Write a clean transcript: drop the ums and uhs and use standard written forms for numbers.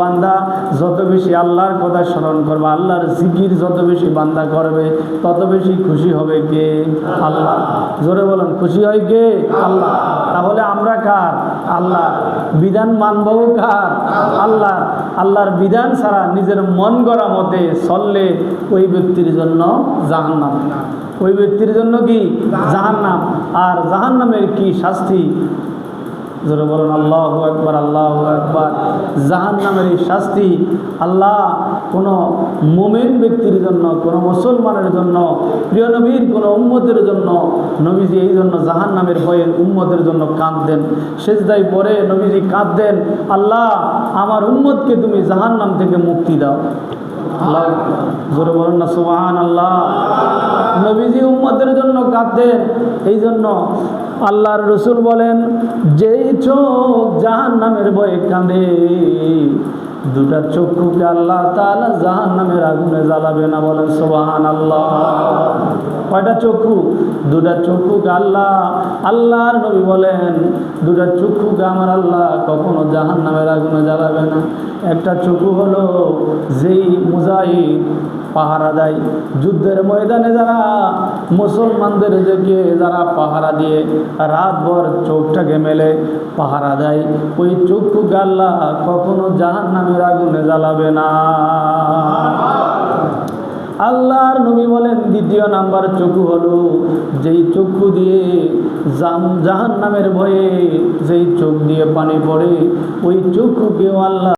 বান্দা যত বেশি আল্লাহর কথা স্মরণ করবে, আল্লাহর জিকির যত বেশি বান্দা করবে, তত বেশি খুশি হবে কে? আল্লাহ। জোরে বলেন, খুশি হয় কে? আল্লাহ। তাহলে আমরা কার? আল্লাহ। বিধান মানবও কার? আল্লাহ। আল্লাহর বিধান ছাড়া নিজের মন গড়া মতে চললে ওই ব্যক্তির জন্য জাহান্নাম। ওই ব্যক্তির জন্য কি? জাহান্নাম। আর জাহান্নামের কি শাস্তি? জোরে বলেন আল্লাহু আকবার, আল্লাহু আকবার। জাহান্নামের এই শাস্তি আল্লাহ কোনো মুমিন ব্যক্তির জন্য, কোনো মুসলমানের জন্য, প্রিয় নবীর কোনো উম্মতের জন্য, নবীজি এই জন্য জাহান্নামের ভয়ে উম্মতের জন্য কাঁদতেন। সেজদায় পড়ে নবীজি কাঁদতেন, আল্লাহ আমার উম্মতকে তুমি জাহান্নাম থেকে মুক্তি দাও। আল্লাহ, জোরে বলেন না সুবহানাল্লাহ। নবীজি উম্মতের জন্য কাঁদতেন। এই জন্য আল্লাহর রাসূল বলেন, যেই চোখ জাহান্নামের ভয়ে কাঁদে, দুটা চক্ষুকে আল্লাহ তাআলা জাহান্নামের আগুনে জ্বালাবে না। বলেন সুবহানাল্লাহ। কয়টা চক্ষু? দুটা চক্ষুকে আল্লাহর নবী বলেন, দুটা চক্ষুকে আমার আল্লাহ কখনো জাহান্নামের আগুনে জ্বালাবে না। একটা চক্ষু হলো যেই মুজাহিদ পাহারা দেয়, যুদ্ধের ময়দানে যারা মুসলমানদের দিকে যারা পাহারা দিয়ে রাতভর চোখটাকে মেলে পাহারা দেয়, ওই চক্ষুকে আল্লাহ কখনো জাহান্নামের আগুনে জ্বালাবে না। আল্লাহর নবী বলেন, দ্বিতীয় নাম্বার চক্ষু হলো যেই চক্ষু দিয়ে জাহান্নামের ভয়ে যেই চোখ দিয়ে পানি পড়ে, ওই চক্ষুকেও আল্লাহ